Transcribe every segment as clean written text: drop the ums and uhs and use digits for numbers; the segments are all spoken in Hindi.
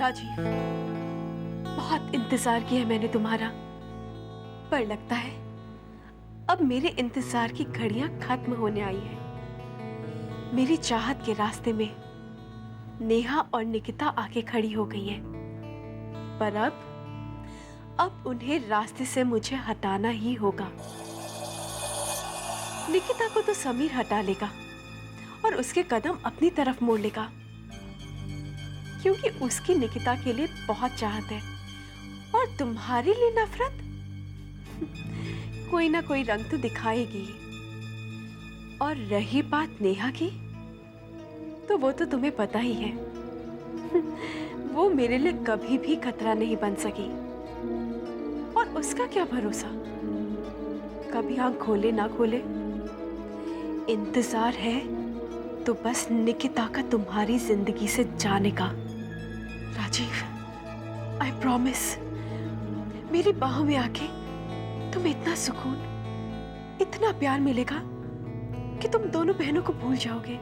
राजीव, बहुत इंतजार किया मैंने तुम्हारा, पर लगता है अब मेरे इंतजार की घड़ियां खत्म होने आई है। मेरी चाहत के रास्ते में नेहा और निकिता आके खड़ी हो गई हैं, पर अब उन्हें रास्ते से मुझे हटाना ही होगा। निकिता को तो समीर हटा लेगा और उसके कदम अपनी तरफ मोड़ लेगा, क्योंकि उसकी निकिता के लिए बहुत चाहत है और तुम्हारे लिए नफरत कोई ना कोई रंग तो दिखाएगी। और रही बात नेहा की, तो वो तो तुम्हें पता ही है, वो मेरे लिए कभी भी खतरा नहीं बन सकी। और उसका क्या भरोसा, कभी आंख खोले ना खोले। इंतजार है तो बस निकिता का तुम्हारी जिंदगी से जाने का। राजीव, आई प्रॉमिस, मेरी बाहों में आके तुम्हें इतना सुकून, इतना प्यार मिलेगा कि तुम दोनों बहनों को भूल जाओगे।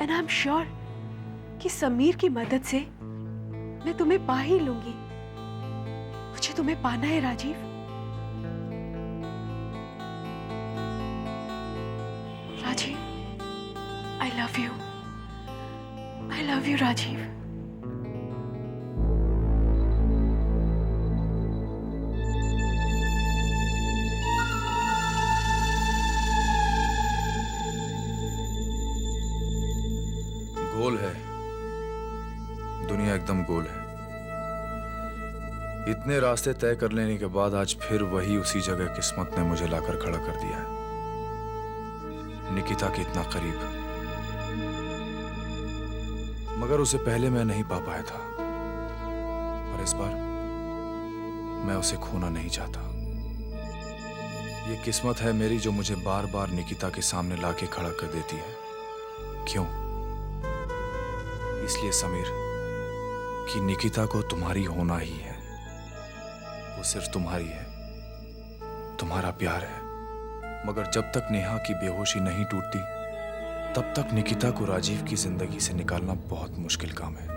एंड आई एम श्योर कि समीर की मदद से मैं तुम्हें पा ही लूंगी। मुझे तुम्हें पाना है Rajiv. Rajiv, I love you. I love you, Rajiv. गोल है, दुनिया एकदम गोल है। इतने रास्ते तय कर लेने के बाद आज फिर वही उसी जगह किस्मत ने मुझे लाकर खड़ा कर दिया है। निकिता के इतना करीब, मगर उसे पहले मैं नहीं पा पाया था, पर इस बार मैं उसे खोना नहीं चाहता। ये किस्मत है मेरी जो मुझे बार बार निकिता के सामने लाके खड़ा कर देती है। क्यों? इसलिए समीर कि निकिता को तुम्हारी होना ही है। वो सिर्फ तुम्हारी है, तुम्हारा प्यार है। मगर जब तक नेहा की बेहोशी नहीं टूटती, तब तक निकिता को राजीव की जिंदगी से निकालना बहुत मुश्किल काम है।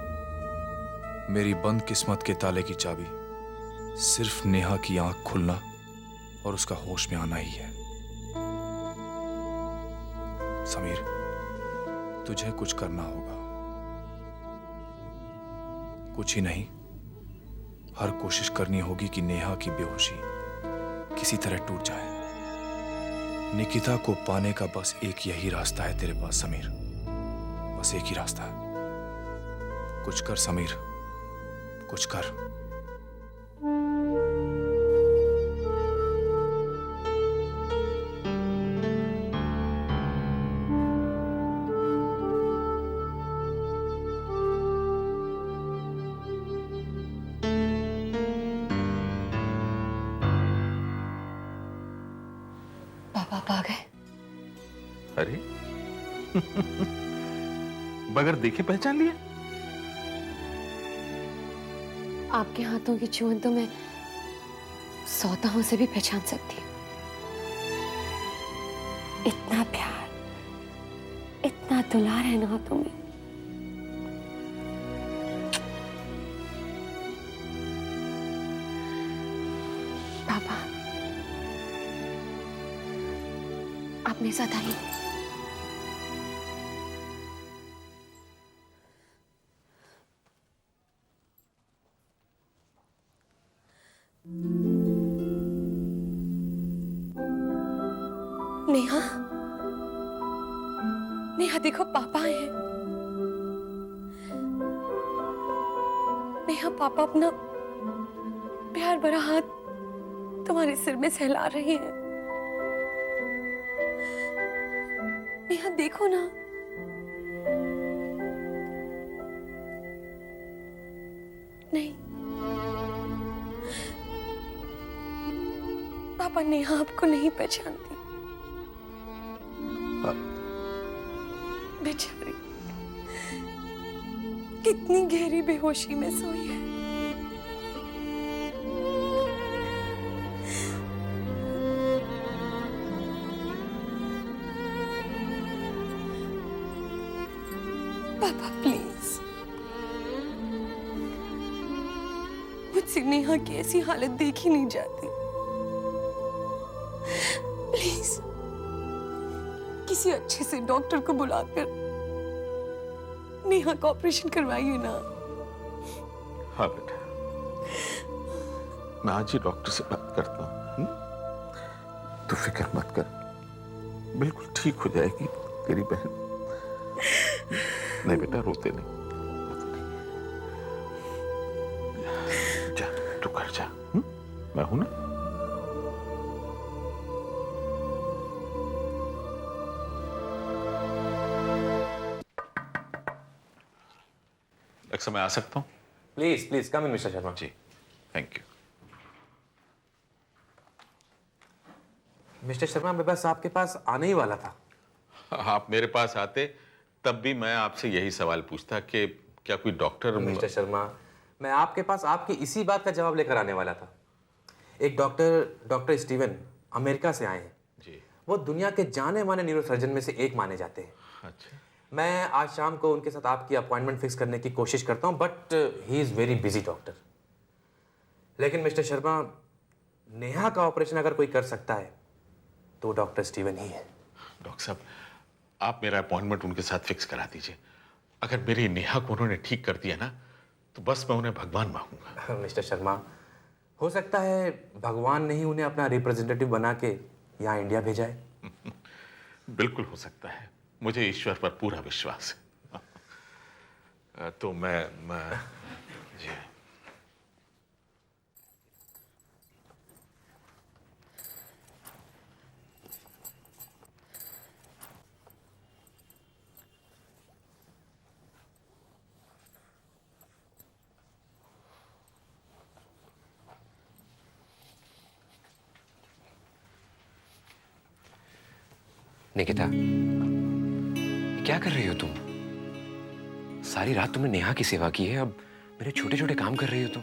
मेरी बंद किस्मत के ताले की चाबी सिर्फ नेहा की आंख खुलना और उसका होश में आना ही है। समीर, तुझे कुछ करना होगा। कुछ ही नहीं, हर कोशिश करनी होगी कि नेहा की बेहोशी किसी तरह टूट जाए। निकिता को पाने का बस एक यही रास्ता है तेरे पास समीर, बस एक ही रास्ता है। कुछ कर समीर, कुछ कर। पापा आ गए। अरे बगैर देखे पहचान लिया? आपके हाथों की छुअन तो मैं 100 दाहों से भी पहचान सकती हूँ। इतना प्यार, इतना दुलार है ना तुम्हें। पापा, आप मेरे साथ आइए। नेहा, नेहा देखो पापा आए हैं। नेहा, पापा अपना प्यार भरा हाथ तुम्हारे सिर में सहला रहे हैं। नेहा देखो ना। नहीं पापा, नेहा आपको नहीं पहचानती। बेचारी कितनी गहरी बेहोशी में सोई है। पापा प्लीज, से नेहा की ऐसी हालत देखी नहीं जाती। प्लीज किसी अच्छे से डॉक्टर को बुलाकर नेहा का ऑपरेशन करवाइए ना। हाँ बेटा, मैं आज ही डॉक्टर से बात करता हूँ। तू फिक्र मत कर, बिल्कुल ठीक हो जाएगी तेरी बहन। नहीं बेटा, रोते नहीं। जा, तू घर जा। मैं हूं ना। एक समय आ सकता हूँ? Please please come in mister Sharma. जी, थैंक यू। मिस्टर शर्मा, मैं बस आपके पास आने ही वाला था। आप मेरे पास आते तब भी मैं आपसे यही सवाल पूछता कि क्या कोई डॉक्टर। मिस्टर शर्मा, मैं आपके पास आपकी इसी बात का जवाब लेकर आने वाला था। एक डॉक्टर स्टीवन अमेरिका से आए हैं। जी। वो दुनिया के जाने माने न्यूरोसर्जन में से एक माने जाते हैं। अच्छा। मैं आज शाम को उनके साथ आपकी अपॉइंटमेंट फिक्स करने की कोशिश करता हूं, but he is very busy doctor. लेकिन मिस्टर शर्मा, नेहा का ऑपरेशन अगर कोई कर सकता है तो डॉक्टर स्टीवन ही है। डॉक्टर साहब, आप मेरा अपॉइंटमेंट उनके साथ फिक्स करा दीजिए। अगर मेरी नेहा को उन्होंने ठीक कर दिया ना, तो बस मैं उन्हें भगवान मांगूंगा। मिस्टर शर्मा, हो सकता है भगवान ने ही उन्हें अपना रिप्रेजेंटेटिव बना के यहाँ इंडिया भेजा है। बिल्कुल हो सकता है, मुझे ईश्वर पर पूरा विश्वास है। तो मैं जी। निकिता, क्या कर रही हो तुम? सारी रात तुमने नेहा की सेवा की है, अब मेरे छोटे छोटे काम कर रही हो तुम।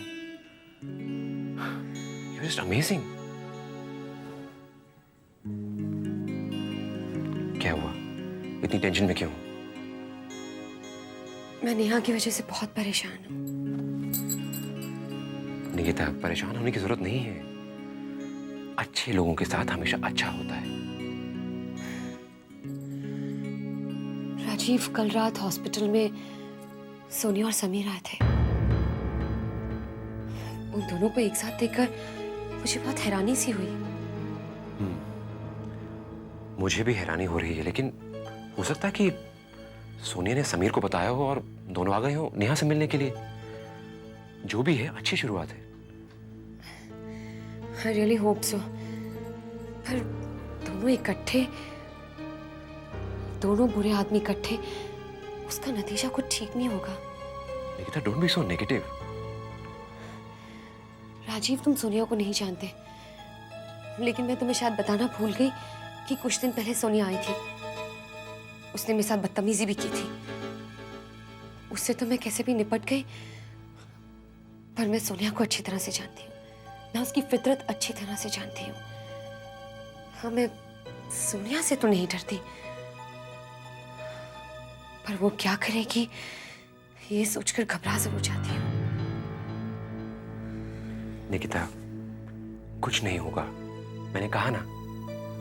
You just amazing. क्या हुआ? इतनी टेंशन में क्यों? मैं नेहा की वजह से बहुत परेशान हूँ। निकिता, परेशान होने की जरूरत नहीं है। अच्छे लोगों के साथ हमेशा अच्छा होता है। राजीव, कल रात हॉस्पिटल में सोनिया और समीर आए थे। उन दोनों को एक साथ देखकर मुझे बहुत हैरानी सी हुई। मुझे भी हैरानी हो रही है, लेकिन हो सकता है कि सोनिया ने समीर को बताया हो और दोनों आ गए हो नेहा से मिलने के लिए। जो भी है, अच्छी शुरुआत है। I really hope so। पर दोनों इकट्ठे, दोनों बुरे आदमी इकट्ठे, उसका नतीजा कुछ ठीक नहीं होगा। Nikita, don't be so negative. Rajiv, तुम सोनिया को नहीं जानते, लेकिन मैं तुम्हें शायद बताना भूल गई कि कुछ दिन पहले सोनिया आई थी। उसने मेरे साथ बदतमीजी भी की थी। उससे तो मैं कैसे भी निपट गई, पर मैं सोनिया को अच्छी तरह से जानती हूँ। मैं उसकी फितरत अच्छी तरह से जानती हूँ। हाँ, मैं सोनिया से तो नहीं डरती, पर वो क्या करेगी ये सोचकर घबरा जरूर जाती हूँ। निकिता, कुछ नहीं होगा। मैंने कहा ना,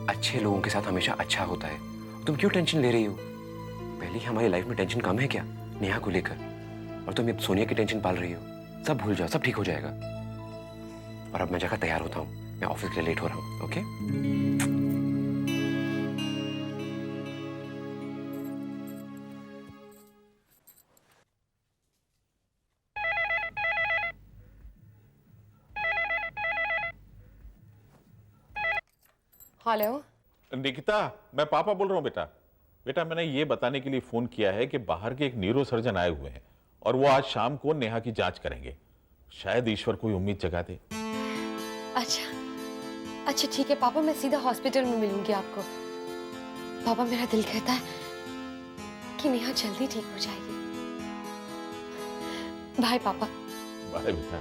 अच्छे लोगों के साथ हमेशा अच्छा होता है। तुम क्यों टेंशन ले रही हो? पहले ही हमारी लाइफ में टेंशन कम है क्या नेहा को लेकर? और तुम अब सोनिया की टेंशन पाल रही हो। सब भूल जाओ, सब ठीक हो जाएगा। और अब मैं जाकर तैयार होता हूँ, मैं ऑफिस के लिए लेट हो रहा हूँ। ओके? हेलो। निकिता, मैं पापा बोल रहा हूँ बेटा। बेटा, मैंने ये बताने के लिए फोन किया है कि बाहर के एक न्यूरो सर्जन आए हुए हैं और वो आज शाम को नेहा की जांच करेंगे। शायद ईश्वर कोई उम्मीद जगा दे। अच्छा अच्छा, ठीक है पापा, मैं सीधा हॉस्पिटल में मिलूंगी आपको। पापा, मेरा दिल कहता है कि नेहा जल्दी ठीक हो जाएगी। बाय पापा। बाय बेटा।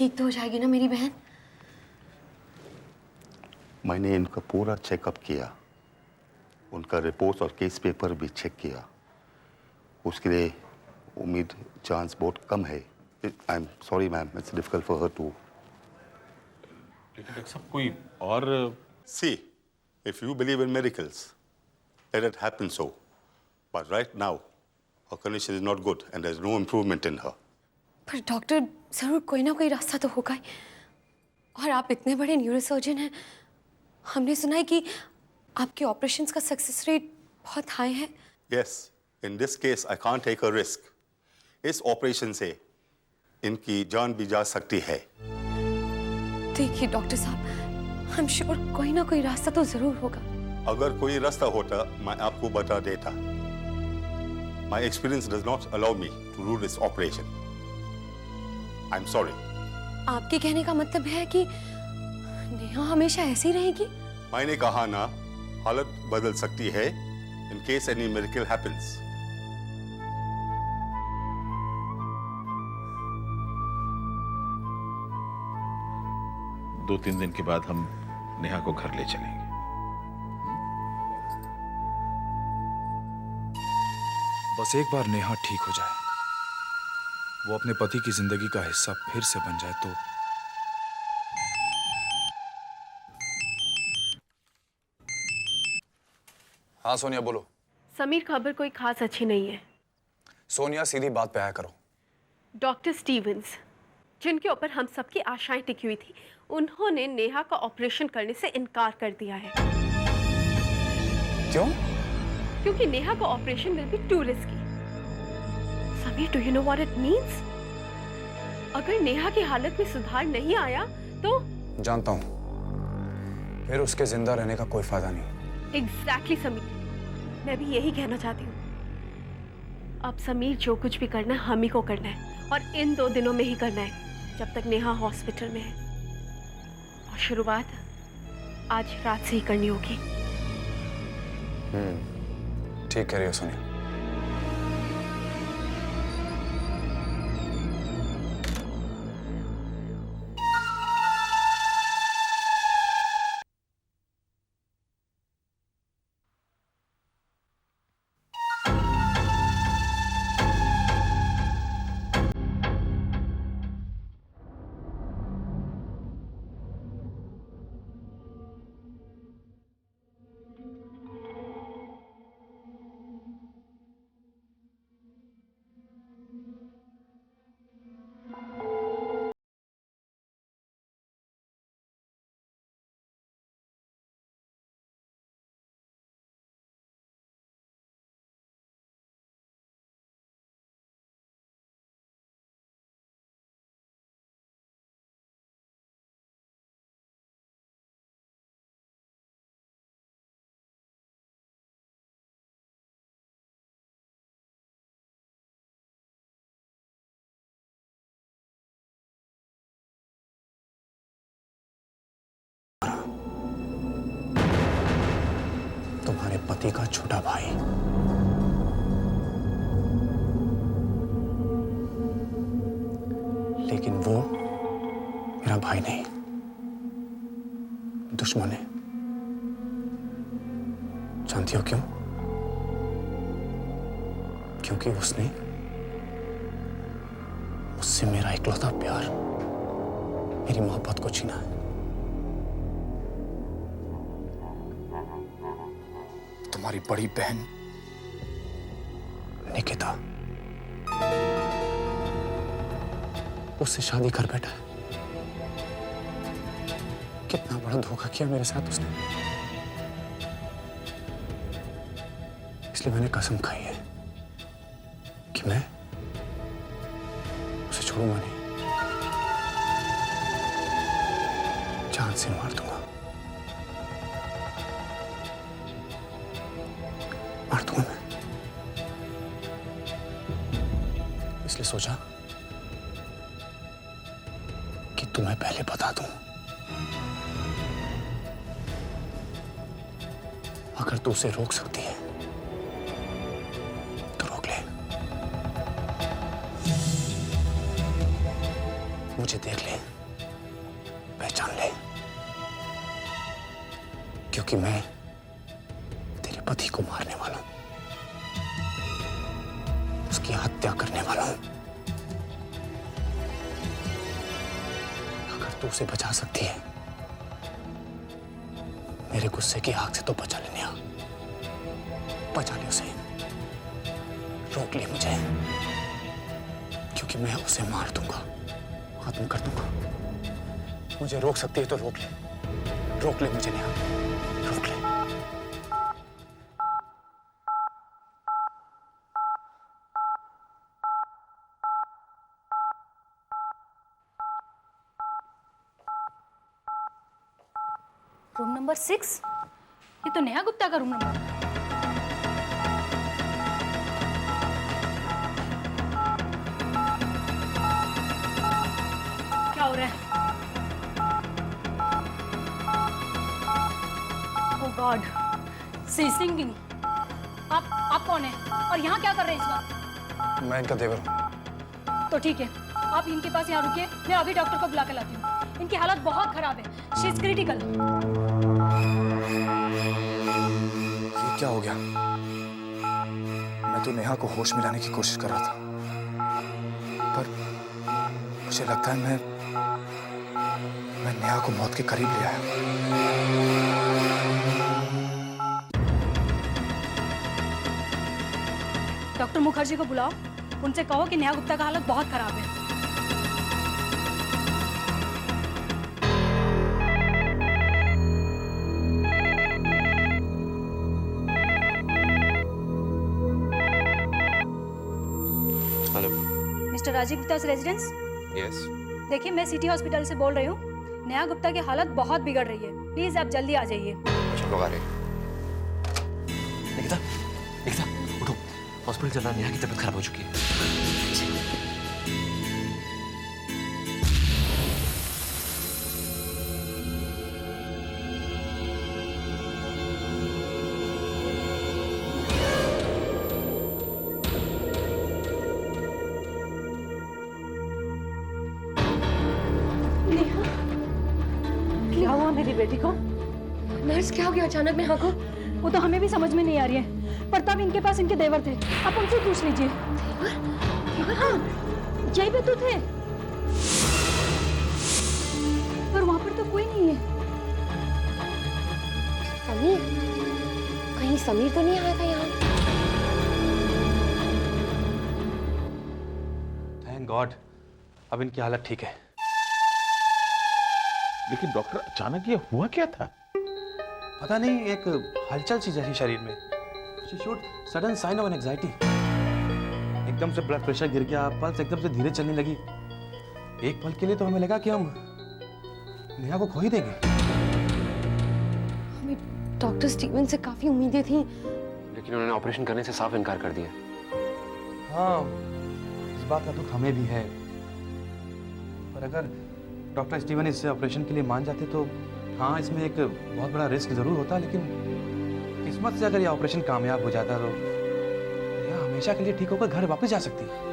ठीक तो हो जाएगी ना मेरी बहन? मैंने इनका पूरा चेकअप किया, उनका रिपोर्ट और केस पेपर भी चेक किया। उसके लिए उम्मीद चांस बहुत कम है। I am sorry ma'am, it's difficult for her to. लेकिन डॉक्टर साहब कोई और see, if you believe in miracles, let it happen so, but right now her condition is not good and there is no improvement in her. पर डॉक्टर, जरूर कोई ना कोई रास्ता तो होगा ही। और आप इतने बड़े न्यूरोसर्जन हैं, हमने सुना है कि आपके ऑपरेशंस का सक्सेस रेट बहुत हाई है। Yes, in this case I can't take a risk. इस ऑपरेशन से इनकी जान भी जा सकती है। देखिए डॉक्टर साहब, I'm sure कोई ना कोई रास्ता तो जरूर होगा। अगर कोई रास्ता होता मैं आपको बता देता। My experience does not allow me to do this operation. I'm sorry. आपके कहने का मतलब है कि नेहा हमेशा ऐसी ही रहेगी? मैंने कहा ना, हालत बदल सकती है in case any miracle happens. दो तीन दिन के बाद हम नेहा को घर ले चलेंगे। बस एक बार नेहा ठीक हो जाए, वो अपने पति की जिंदगी का हिस्सा फिर से बन जाए तो हाँ सोनिया बोलो। समीर, खबर कोई खास अच्छी नहीं है। सोनिया सीधी बात पे आया करो। डॉक्टर स्टीवंस, जिनके ऊपर हम सबकी आशाएं टिकी हुई थी, उन्होंने नेहा का ऑपरेशन करने से इनकार कर दिया है। क्यों? क्योंकि नेहा का operation will be to risky. Sameer, do you know what it means? अगर नेहा की हालत में सुधार नहीं आया तो जानता हूं, फिर उसके जिंदा रहने का कोई फायदा नहीं। एग्जैक्टली समीर, मैं भी यही कहना चाहती हूँ। अब समीर, जो कुछ भी करना है हम ही को करना है, और इन 2 दिनों में ही करना है, जब तक नेहा हॉस्पिटल में है। और शुरुआत आज रात से ही करनी होगी। ठीक कह रही हो सोनिया। तुम्हारे पति का छोटा भाई। लेकिन वो मेरा भाई नहीं, दुश्मन है। जानती हो क्यों? क्योंकि उसने मुझसे मेरा इकलौता प्यार, मेरी मोहब्बत को छीना है। तुम्हारी बड़ी बहन निकिता उससे शादी कर बैठा है। कितना बड़ा धोखा किया मेरे साथ उसने। इसलिए मैंने कसम खाई है कि मैं उसे छोड़ूंगा नहीं, जान से मार दूंगा, मार दूंगा मैं। इसलिए सोचा कि तुम्हें पहले बता दूं। अगर तू उसे रोक सकती है तो रोक ले। मुझे देख ले। पहचान ले, क्योंकि मैं तेरे पति को मारने वाला हूं, उसकी हत्या करने वाला हूं। अगर तू उसे बचा सकती है, मेरे गुस्से की आग से तो बचा लेने आ, बचा ले उसे, रोक ले मुझे, क्योंकि मैं उसे मार दूंगा, खत्म कर दूंगा। मुझे रोक सकती है तो रोक ले मुझे नेहा, रोक ले। Room number 6? ये तो नेहा गुप्ता का रूम नंबर है। क्या हो रहा है? ओह गॉड, सी सिंगिंग। आप कौन है और यहाँ क्या कर रहे हैं इस वक्त? मैं इनका देवर हूं। तो ठीक है, आप इनके पास यहाँ रुकिए, मैं अभी डॉक्टर को बुला के लाती हूँ। इनकी हालत बहुत खराब है, शी इज क्रिटिकल। ये क्या हो गया? मैं तो नेहा को होश में लाने की कोशिश कर रहा था, पर मुझे लगता है मैं नेहा को मौत के करीब ले आया। डॉक्टर मुखर्जी को बुलाओ, उनसे कहो कि नेहा गुप्ता का हालत बहुत खराब है। Hello. Mister Rajiv Gupta residence? Yes. देखिए, मैं सिटी हॉस्पिटल से बोल रही हूँ। नेहा गुप्ता की हालत बहुत बिगड़ रही है, प्लीज आप जल्दी आ जाइए। अच्छा, लोग आ रहे हैं। निकिता, निकिता, उठो, हॉस्पिटल चलना, नेहा की तबीयत खराब हो चुकी है। क्या हुआ मेरी बेटी को? नर्स, क्या हो गया अचानक नेहा को? वो तो हमें भी समझ में नहीं आ रही है, पर तब इनके पास इनके देवर थे, आप उनसे पूछ लीजिए। देवर? हाँ, यही पे तो थे, पर वहां पर तो कोई नहीं है। समीर? कहीं समीर तो नहीं आया था यहाँ? थैंक गॉड, अब इनकी हालत ठीक है। लेकिन डॉक्टर, अचानक ये हुआ क्या था? पता नहीं, एक हलचल सी जैसी शरीर में। She showed sudden sign of anxiety. एकदम से ब्लड प्रेशर गिर गया, पल्स एकदम से धीरे चलने लगी। एक पल के लिए तो हमें लगा कि हम नेहा को खो ही देंगे। हमें डॉक्टर स्टीवन से काफी उम्मीदें थी, लेकिन उन्होंने ऑपरेशन करने से साफ इनकार कर दिया। हाँ, इस बात का दुख हमें भी है, पर अगर डॉक्टर स्टीवन इस ऑपरेशन के लिए मान जाते तो हाँ, इसमें एक बहुत बड़ा रिस्क जरूर होता, लेकिन किस्मत से अगर ये ऑपरेशन कामयाब हो जाता तो यह हमेशा के लिए ठीक होकर घर वापस जा सकती।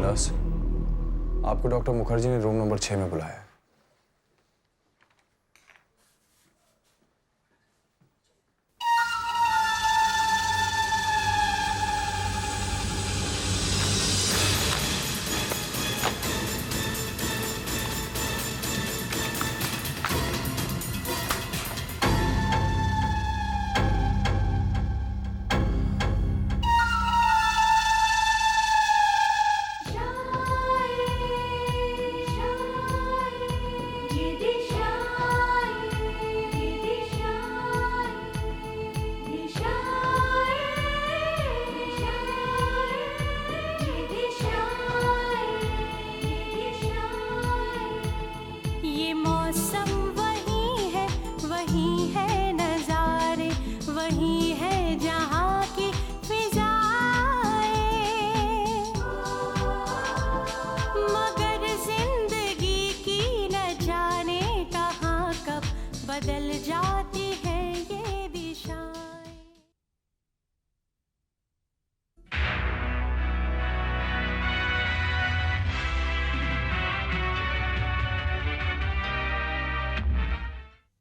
नर्स, आपको डॉक्टर मुखर्जी ने रूम नंबर 6 में बुलाया है। ये मौसम